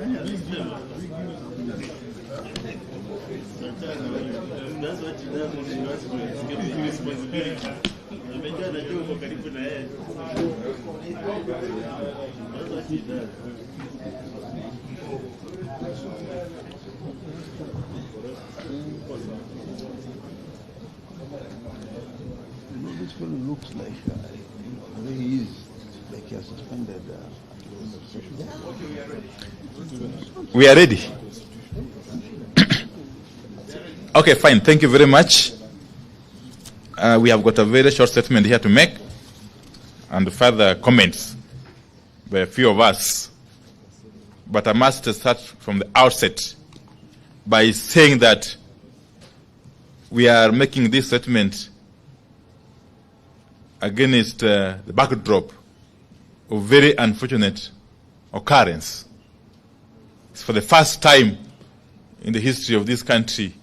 This fellow looks like the way he is, like he has suspended. We are ready. Okay, fine. Thank you very much. We have got a very short statement here to make and further comments by a few of us. But I must start from the outset by saying that we are making this statement against the backdrop of very unfortunate occurrence. It's for the first time in the history of this country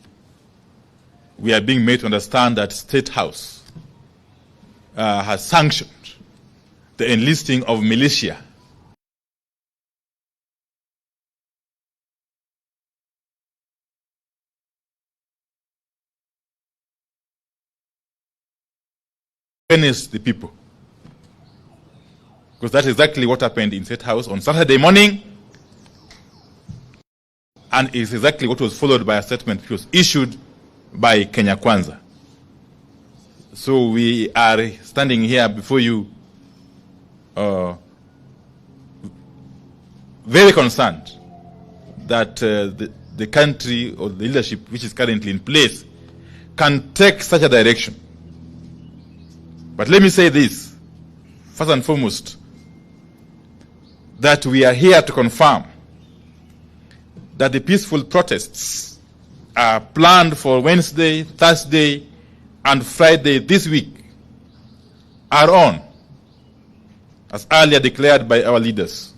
we are being made to understand that State House has sanctioned the enlisting of militia against the people. Because that's exactly what happened in State House on Saturday morning, and it's exactly what was followed by a statement which was issued by Kenya Kwanza. So we are standing here before you very concerned that the country or the leadership which is currently in place can take such a direction. But let me say this, first and foremost, that we are here to confirm that the peaceful protests are planned for Wednesday, Thursday, and Friday this week are on, as earlier declared by our leaders.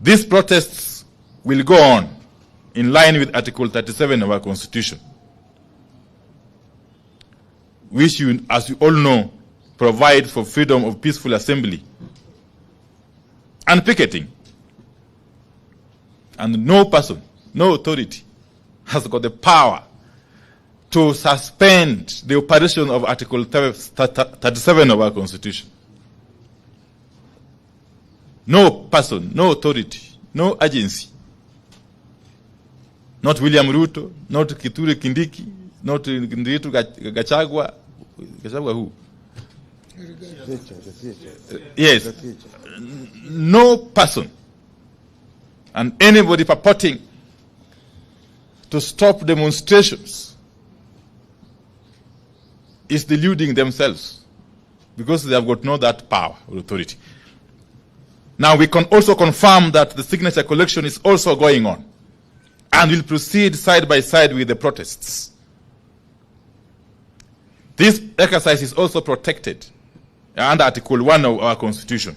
These protests will go on in line with Article 37 of our Constitution, which, as you all know, provides for freedom of peaceful assembly and picketing. And no person, no authority has got the power to suspend the operation of Article 37 of our Constitution. No person, no authority, no agency, not William Ruto, not Kithure Kindiki, not Ndiritu Gachagua. Gachagua who? Yes. No person and anybody purporting to stop demonstrations is deluding themselves, because they have got no that power or authority. Now we can also confirm that the signature collection is also going on and will proceed side by side with the protests. This exercise is also protected under Article 1 of our Constitution.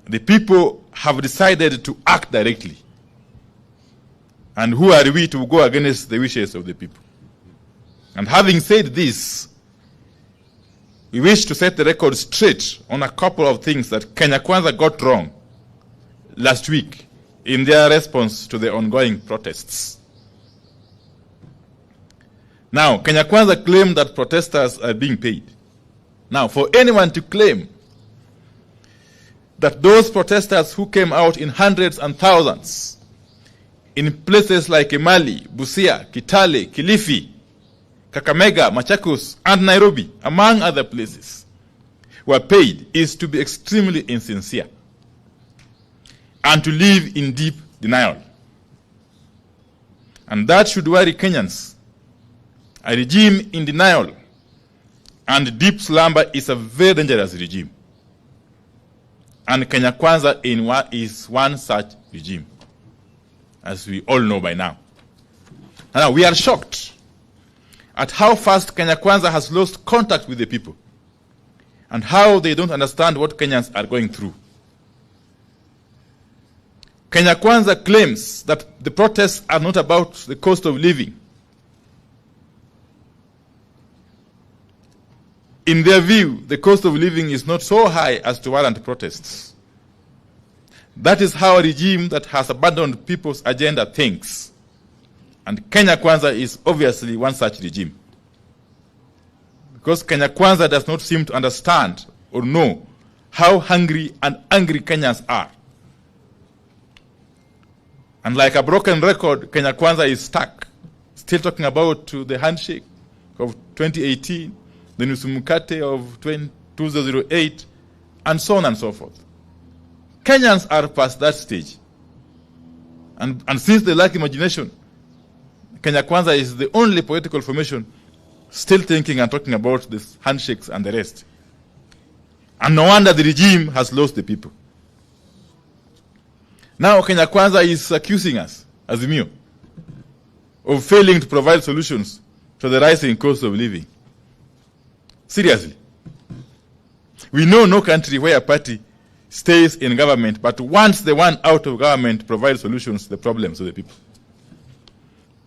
The people have decided to act directly. And who are we to go against the wishes of the people? And having said this, we wish to set the record straight on a couple of things that Kenya Kwanza got wrong last week in their response to the ongoing protests. Now, Kenya Kwanza claimed that protesters are being paid. Now, for anyone to claim that those protesters who came out in hundreds and thousands in places like Emali, Busia, Kitale, Kilifi, Kakamega, Machakos, and Nairobi, among other places, were paid is to be extremely insincere and to live in deep denial. And that should worry Kenyans. A regime in denial and deep slumber is a very dangerous regime. And Kenya Kwanza is one such regime, as we all know by now. Now, we are shocked at how fast Kenya Kwanza has lost contact with the people and how they don't understand what Kenyans are going through. Kenya Kwanza claims that the protests are not about the cost of living. In their view, the cost of living is not so high as to warrant protests. That is how a regime that has abandoned people's agenda thinks. And Kenya Kwanza is obviously one such regime. Because Kenya Kwanza does not seem to understand or know how hungry and angry Kenyans are. And like a broken record, Kenya Kwanza is stuck, still talking about the handshake of 2018, the Nusumukate of 2008, and so on and so forth. Kenyans are past that stage. And since they lack imagination, Kenya Kwanza is the only political formation still thinking and talking about these handshakes and the rest. And no wonder the regime has lost the people. Now Kenya Kwanza is accusing us, Azimio, of failing to provide solutions to the rising cost of living. Seriously. We know no country where a party stays in government, but once the one out of government provides solutions to the problems of the people.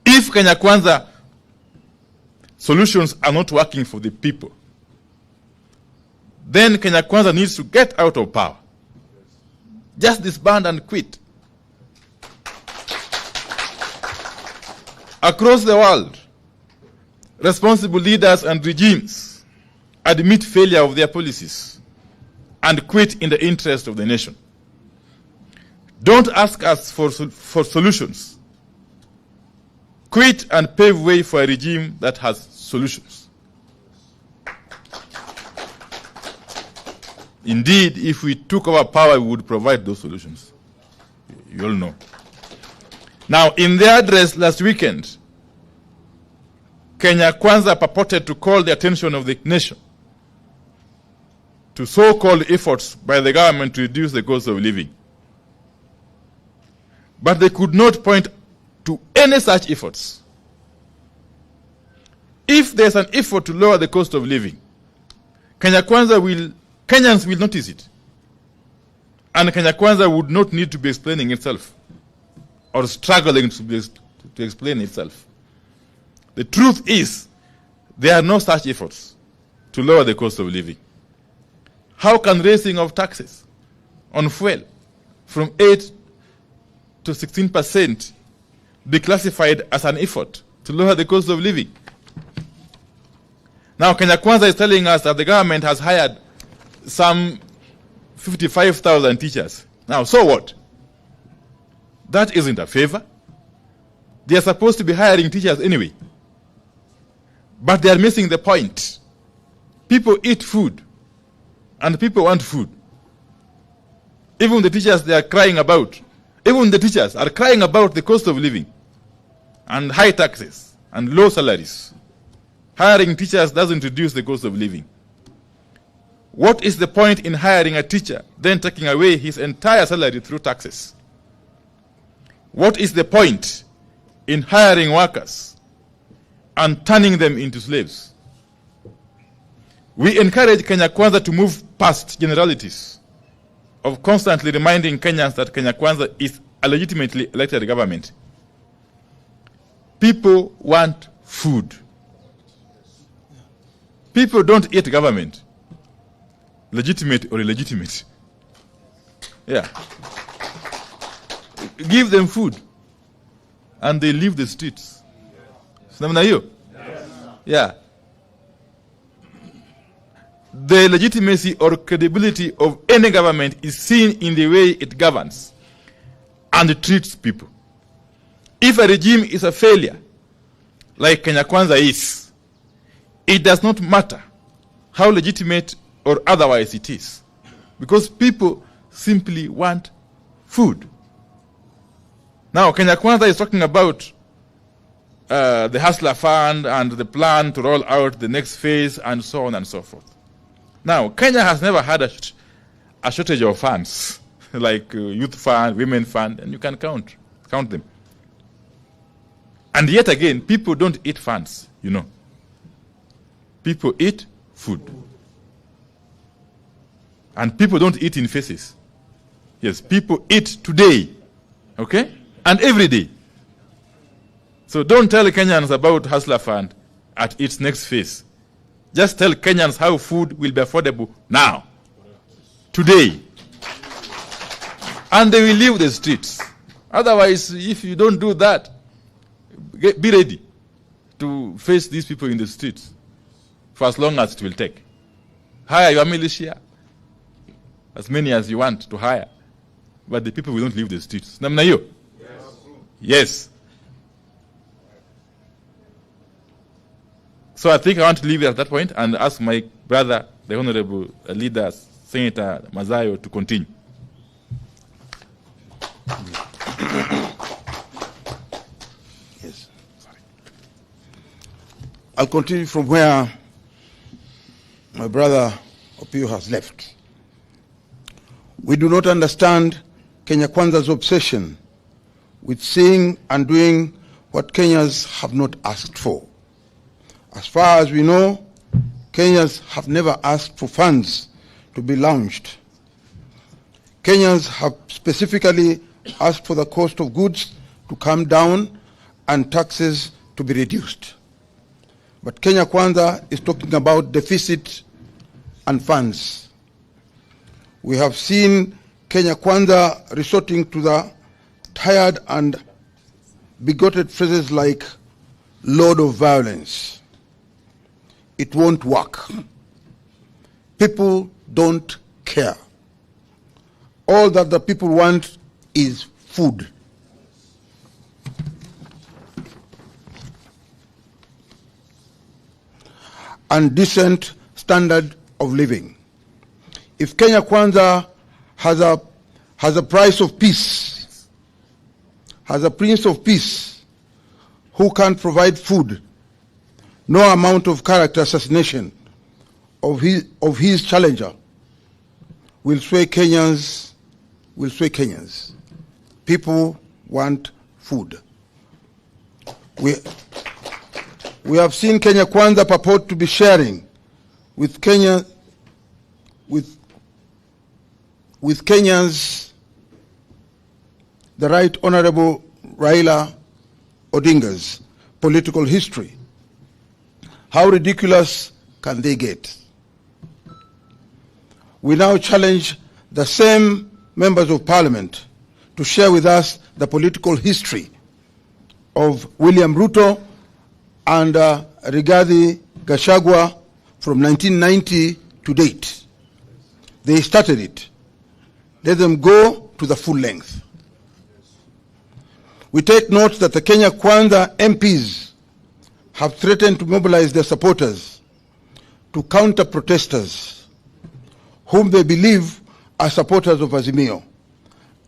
If Kenya Kwanza solutions are not working for the people, then Kenya Kwanza needs to get out of power. Just disband and quit. Across the world, responsible leaders and regimes admit failure of their policies and quit in the interest of the nation. Don't ask us for solutions. Quit and pave way for a regime that has solutions. Indeed, if we took over power, we would provide those solutions. You all know. Now, in their address last weekend, Kenya Kwanza purported to call the attention of the nation to so-called efforts by the government to reduce the cost of living. But they could not point to any such efforts. If there's an effort to lower the cost of living, Kenyans will notice it. And Kenya Kwanza would not need to be explaining itself or struggling to explain itself. The truth is, there are no such efforts to lower the cost of living. How can raising of taxes on fuel from 8 to 16% be classified as an effort to lower the cost of living? Now, Kenya Kwanza is telling us that the government has hired some 55,000 teachers. Now, so what? That isn't a favor. They are supposed to be hiring teachers anyway. But they are missing the point. People eat food, and people want food. Even the teachers they are crying about, even the teachers are crying about the cost of living and high taxes and low salaries. Hiring teachers doesn't reduce the cost of living. What is the point in hiring a teacher, then taking away his entire salary through taxes? What is the point in hiring workers and turning them into slaves? We encourage Kenya Kwanza to move past generalities of constantly reminding Kenyans that Kenya Kwanza is a legitimately elected government. People want food. People don't eat government, legitimate or illegitimate. Yeah. Give them food, and they leave the streets. Yes. Yeah. The legitimacy or credibility of any government is seen in the way it governs and treats people. If a regime is a failure, like Kenya Kwanza is, it does not matter how legitimate or otherwise it is, because people simply want food. Now, Kenya Kwanza is talking about the Hustler Fund and the plan to roll out the next phase and so on and so forth. Now, Kenya has never had a shortage of funds, like youth fund, women fund, and you can count them. And yet again, people don't eat funds, you know. People eat food. And people don't eat in faces. Yes, people eat today, okay? And every day. So don't tell Kenyans about Hustler Fund at its next phase. Just tell Kenyans how food will be affordable now, today. And they will leave the streets. Otherwise, if you don't do that, be ready to face these people in the streets for as long as it will take. Hire your militia, as many as you want to hire, but the people will not leave the streets. Namna hiyo? Yes. So I think I want to leave it at that point and ask my brother, the Honorable Leader, Senator Mazayo, to continue. Yes. I'll continue from where my brother Opio has left. We do not understand Kenya Kwanza's obsession with saying and doing what Kenyans have not asked for. As far as we know, Kenyans have never asked for funds to be launched. Kenyans have specifically asked for the cost of goods to come down and taxes to be reduced. But Kenya Kwanza is talking about deficit and funds. We have seen Kenya Kwanza resorting to the tired and bigoted phrases like "load of violence." It won't work. People don't care. All that the people want is food. And decent standard of living. If Kenya Kwanza has a price of peace, has a prince of peace who can't provide food, no amount of character assassination of his challenger will sway Kenyans. People want food. We have seen Kenya Kwanza purport to be sharing with Kenyans the Right Honorable Raila Odinga's political history. How ridiculous can they get? We now challenge the same members of parliament to share with us the political history of William Ruto and Rigathi Gachagua from 1990 to date. They started it. Let them go to the full length. We take note that the Kenya Kwanza MPs have threatened to mobilize their supporters to counter protesters whom they believe are supporters of Azimio.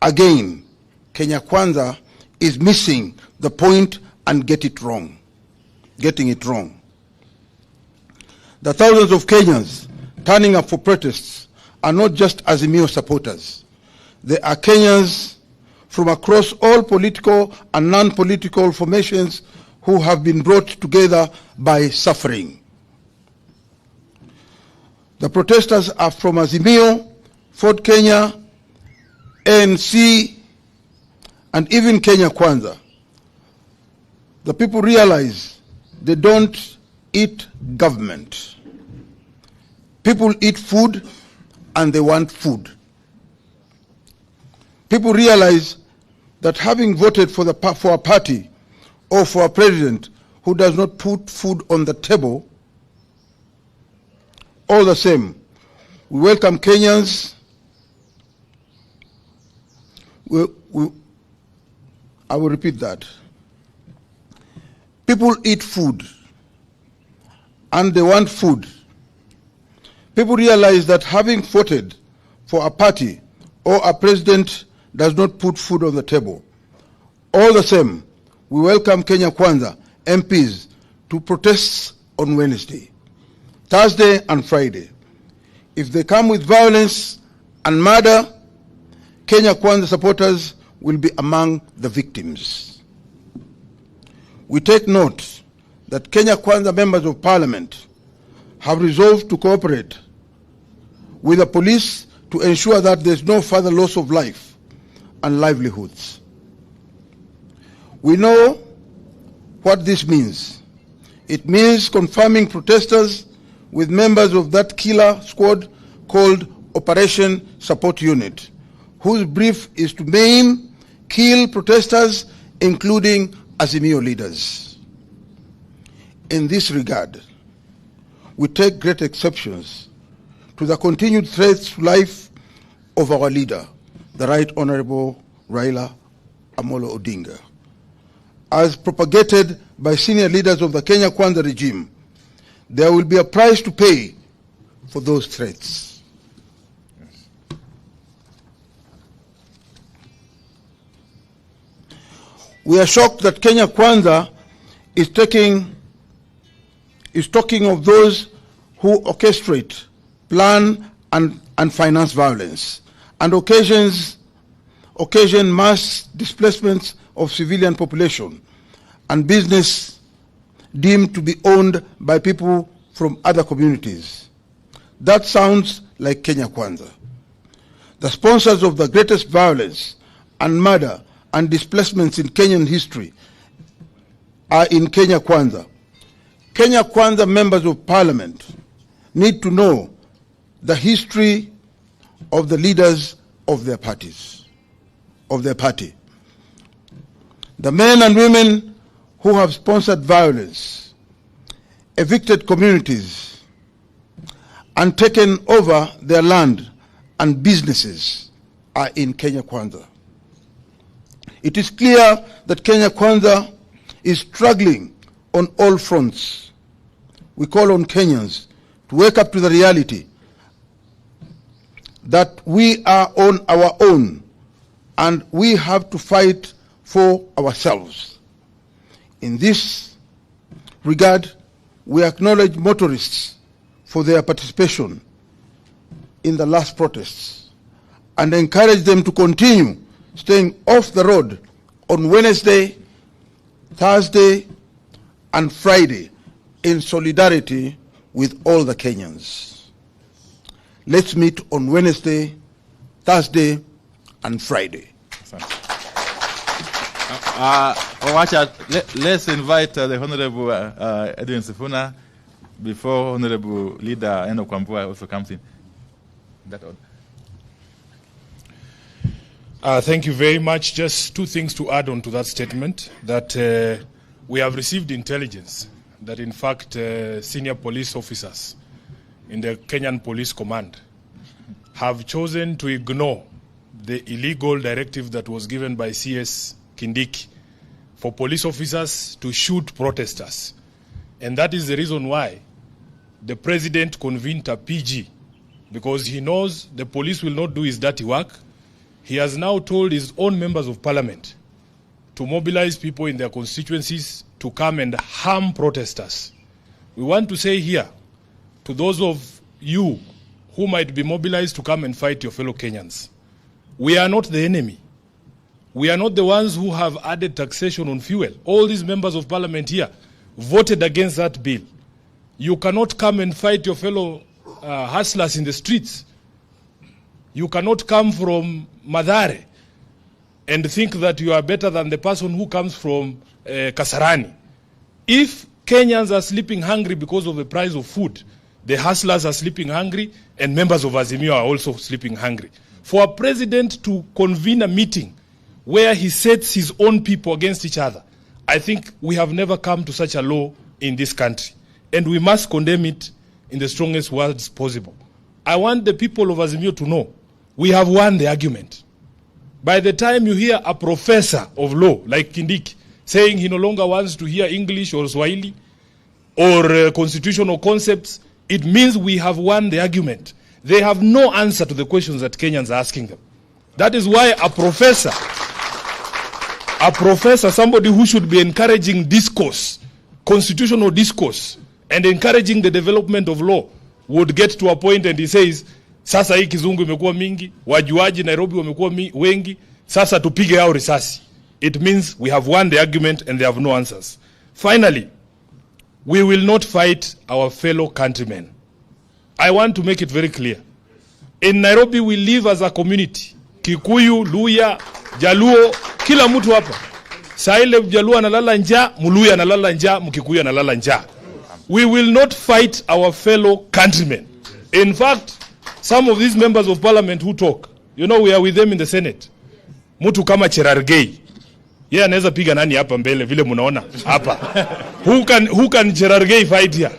Again, Kenya Kwanza is missing the point and getting it wrong. The thousands of Kenyans turning up for protests are not just Azimio supporters. They are Kenyans from across all political and non-political formations who have been brought together by suffering. The protesters are from Azimio, Ford Kenya, ANC, and even Kenya Kwanza. The people realize they don't eat government. People eat food and they want food. People realize that having voted for a party or for a president who does not put food on the table, all the same, we welcome Kenyans. I will repeat that. People eat food and they want food. People realize that having voted for a party or a president does not put food on the table. All the same, we welcome Kenya Kwanza MPs to protests on Wednesday, Thursday and Friday. If they come with violence and murder, Kenya Kwanza supporters will be among the victims. We take note that Kenya Kwanza members of parliament have resolved to cooperate with the police to ensure that there's no further loss of life and livelihoods. We know what this means. It means confirming protesters with members of that killer squad called Operation Support Unit, whose brief is to maim, kill protesters, including Azimio leaders. In this regard, we take great exceptions to the continued threats to life of our leader, the Right Honorable Raila Amolo Odinga, as propagated by senior leaders of the Kenya Kwanza regime. There will be a price to pay for those threats. We are shocked that Kenya Kwanza is talking of those who orchestrate, plan, and finance violence, and occasion mass displacements of civilian population and business deemed to be owned by people from other communities. That sounds like Kenya Kwanza. The sponsors of the greatest violence and murder and displacements in Kenyan history are in Kenya Kwanza. Kenya Kwanza members of parliament need to know the history of the leaders of their parties, of their party. The men and women who have sponsored violence, evicted communities, and taken over their land and businesses are in Kenya Kwanza. It is clear that Kenya Kwanza is struggling on all fronts. We call on Kenyans to wake up to the reality that we are on our own and we have to fight for ourselves. In this regard, we acknowledge motorists for their participation in the last protests and encourage them to continue staying off the road on Wednesday, Thursday, and Friday in solidarity with all the Kenyans. Let's meet on Wednesday, Thursday, and Friday. Let's invite the Honorable Edwin Sifuna before Honorable Leader Eno Kwambua also comes in. That order. Thank you very much. Just two things to add on to that statement, that we have received intelligence that in fact senior police officers in the Kenyan Police Command have chosen to ignore the illegal directive that was given by CS Kindiki for police officers to shoot protesters. And that is the reason why the president convened a PG, because he knows the police will not do his dirty work. He has now told his own members of parliament to mobilize people in their constituencies to come and harm protesters. We want to say here to those of you who might be mobilized to come and fight your fellow Kenyans, we are not the enemy. We are not the ones who have added taxation on fuel. All these members of parliament here voted against that bill. You cannot come and fight your fellow hustlers in the streets. You cannot come from Madare and think that you are better than the person who comes from Kasarani. If Kenyans are sleeping hungry because of the price of food, the hustlers are sleeping hungry and members of Azimio are also sleeping hungry. For a president to convene a meeting where he sets his own people against each other, I think we have never come to such a law in this country. And we must condemn it in the strongest words possible. I want the people of Azimio to know we have won the argument. By the time you hear a professor of law like Kindiki saying he no longer wants to hear English or Swahili or constitutional concepts, it means we have won the argument. They have no answer to the questions that Kenyans are asking them. That is why a professor, somebody who should be encouraging discourse, constitutional discourse, and encouraging the development of law, would get to a point and he says, sasa hii kizungu imekuwa mingi, wajuaji Nairobi wamekuwa wengi, sasa tupige hao risasi. It means we have won the argument and they have no answers. Finally, we will not fight our fellow countrymen. I want to make it very clear. In Nairobi, we live as a community. Kikuyu, Luya, Jaluo, kila mtu hapa. Saile Jaluo analala njaa, Muluya analala njaa, Mkikuyu analala njaa. We will not fight our fellow countrymen. In fact, some of these members of parliament who talk, you know, we are with them in the Senate. Mtu kama Cherargei. Yeye anaweza piga nani hapa mbele vile mnaona hapa. Who can Cherargei fight here?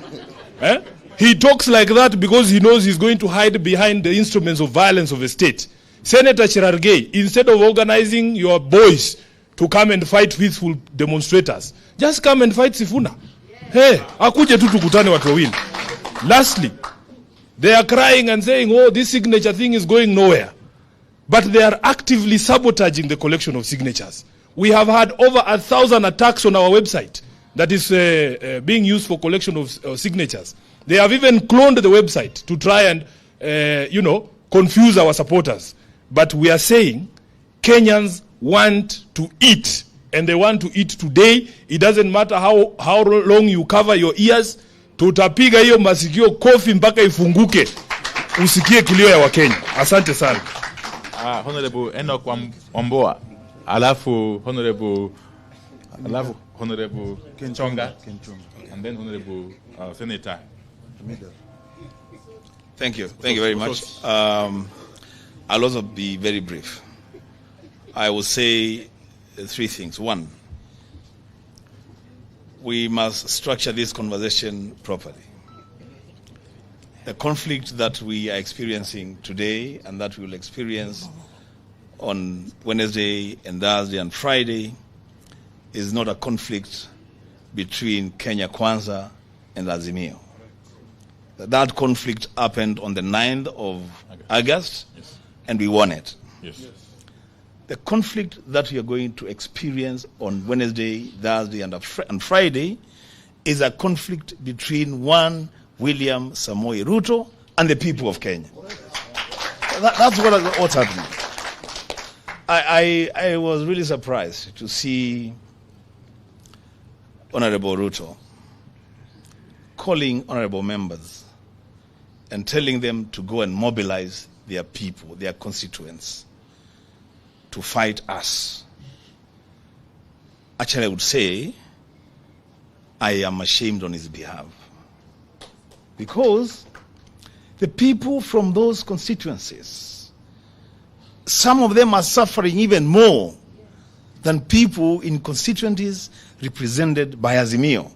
Eh? He talks like that because he knows he's going to hide behind the instruments of violence of the state. Senator Cherargei, instead of organizing your boys to come and fight peaceful demonstrators, just come and fight Sifuna. Hey, akuje tu tukutane watu wawili. Lastly, they are crying and saying, oh, this signature thing is going nowhere. But they are actively sabotaging the collection of signatures. We have had over 1,000 attacks on our website that is being used for collection of signatures. They have even cloned the website to try and, confuse our supporters. But we are saying Kenyans want to eat, and they want to eat today. It doesn't matter how long you cover your ears. Tutapiga hiyo masikio kofi mpaka ifunguke. Usikie kilio ya Wakenya. Asante sana. Honorable Enoch Wamboa. Alafu Honorable Kenchonga. And then Honorable Senator. Thank you very much. I'll also be very brief. I will say three things. One, we must structure this conversation properly. The conflict that we are experiencing today and that we will experience on Wednesday and Thursday and Friday is not a conflict between Kenya Kwanza and Azimio. That conflict happened on the 9th of August, yes, and we won it. Yes. The conflict that we are going to experience on Wednesday, Thursday, and Friday is a conflict between one William Samoei Ruto and the people of Kenya. That's what's happening. I was really surprised to see Honorable Ruto calling honorable members and telling them to go and mobilize their people, their constituents, to fight us. Actually, I would say I am ashamed on his behalf. Because the people from those constituencies, some of them are suffering even more than people in constituencies represented by Azimio.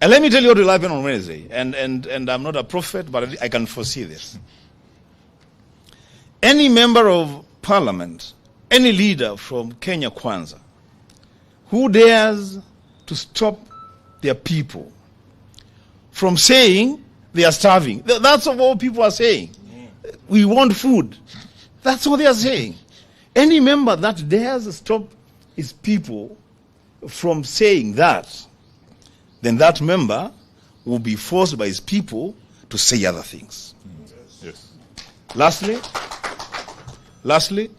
And let me tell you what will happen on Wednesday. And I'm not a prophet, but I can foresee this. Any member of parliament, any leader from Kenya Kwanza, who dares to stop their people from saying they are starving. That's what all people are saying. We want food. That's what they are saying. Any member that dares stop his people from saying that, then that member will be forced by his people to say other things. Yes. Lastly,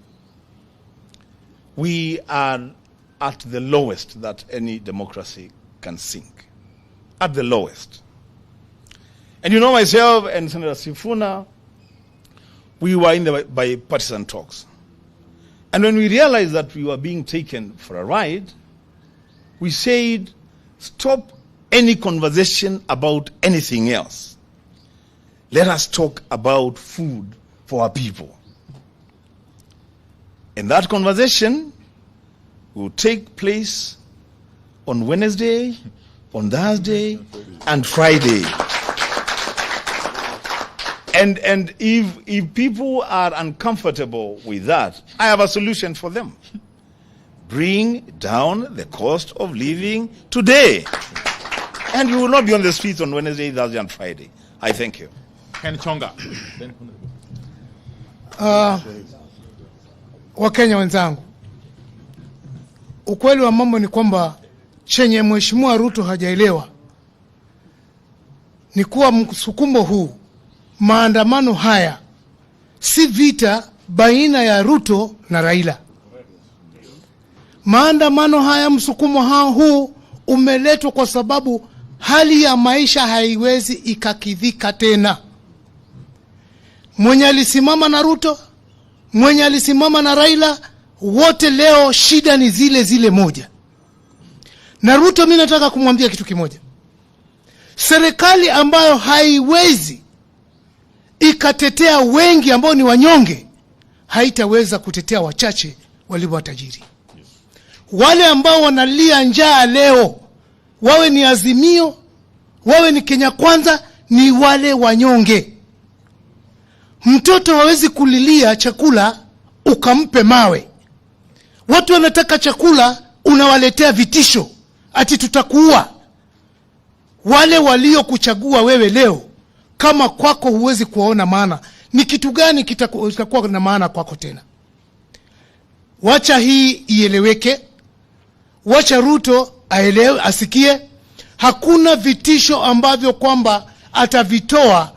we are at the lowest that any democracy can sink. At the lowest. And you know, myself and Senator Sifuna, we were in the bipartisan talks. And when we realized that we were being taken for a ride, we said, stop any conversation about anything else. Let us talk about food for our people. And that conversation will take place on Wednesday, on Thursday, and Friday. And if people are uncomfortable with that, I have a solution for them. Bring down the cost of living today. And we will not be on the streets on Wednesday, Thursday, and Friday. I thank you. Ken Chonga. Wakenya wenzangu, ukweli wa mambo ni kwamba chenye Mheshimiwa Ruto hajaelewa ni kuwa msukumo huu, maandamano haya si vita baina ya Ruto na Raila. Maandamano haya, msukumo huu umeletwa kwa sababu hali ya maisha haiwezi ikakidhika tena. Mwenye alisimama na Ruto, mwenye alisimama na Raila, wote leo shida ni zile moja. Na Ruto, mimi nataka kumwambia kitu kimoja. Serikali ambayo haiwezi ikatetea wengi ambao ni wanyonge, haitaweza kutetea wachache walio watajiri. Wale ambao wanalia njaa leo, wawe ni Azimio, wawe ni Kenya Kwanza, ni wale wanyonge. Mtoto hawezi kulilia chakula ukampe mawe. Watu wanataka chakula, unawaletea vitisho ati tutakuua. Wale walio kuchagua wewe leo, kama kwako huwezi kuwaona maana, ni kitu gani kitakuwa na maana kwako tena? Wacha hii ieleweke. Wacha Ruto aelewe, asikie. Hakuna vitisho ambavyo kwamba atavitoa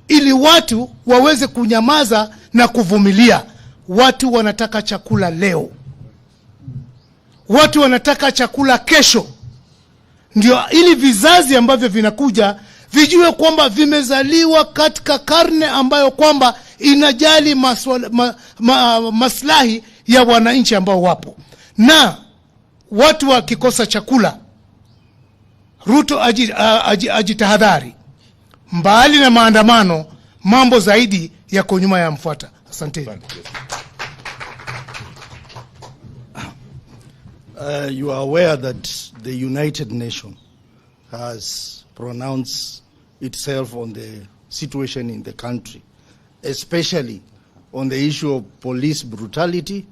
ili watu waweze kunyamaza na kuvumilia. Watu wanataka chakula leo. Watu wanataka chakula kesho. Ndio ili vizazi ambavyo vinakuja vijue kwamba vimezaliwa katika karne ambayo kwamba inajali maslahi ya wananchi ambao wapo. Na watu wakikosa chakula, Ruto ajitahadhari. Mbali na maandamano, mambo zaidi yako nyuma ya mfuata. Asante. You are aware that the United Nations has pronounced itself on the situation in the country, especially on the issue of police brutality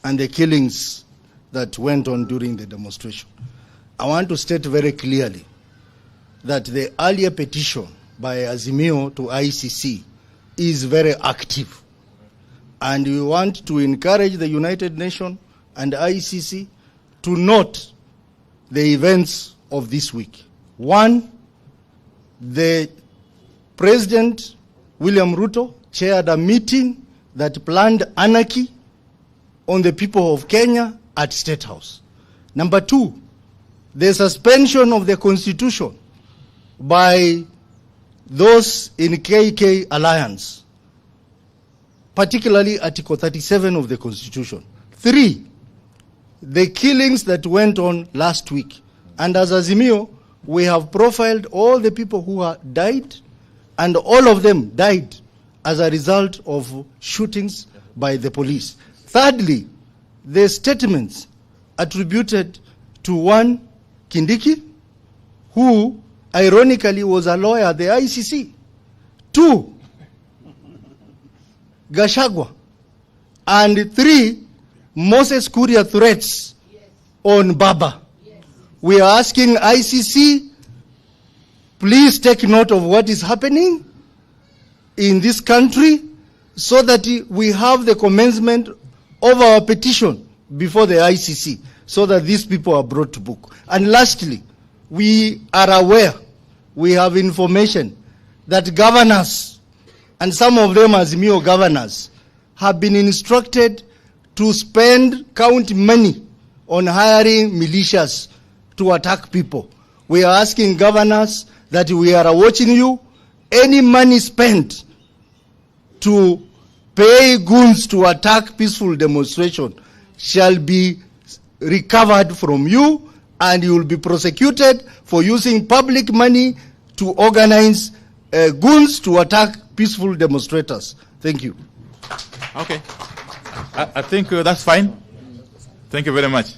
and the killings that went on during the demonstration. I want to state very clearly that the earlier petition by Azimio to ICC is very active. And we want to encourage the United Nations and ICC to note the events of this week. One, the President William Ruto chaired a meeting that planned anarchy on the people of Kenya at State House. Number two, the suspension of the Constitution by those in KK Alliance, particularly Article 37 of the Constitution. Three, the killings that went on last week. And as Azimio, we have profiled all the people who died, and all of them died as a result of shootings by the police. Thirdly, the statements attributed to one Kindiki, who ironically was a lawyer at the ICC. Two, Gashagwa. And three, Moses Kuria threats on Baba. We are asking ICC, please take note of what is happening in this country so that we have the commencement of our petition before the ICC so that these people are brought to book. And lastly, we are aware, we have information that governors, and some of them Azimio governors, have been instructed to spend county money on hiring militias to attack people. We are asking governors that we are watching you. Any money spent to pay goons to attack peaceful demonstration shall be recovered from you, and you will be prosecuted for using public money to organize goons to attack peaceful demonstrators. Thank you. Okay. I think that's fine. Thank you very much.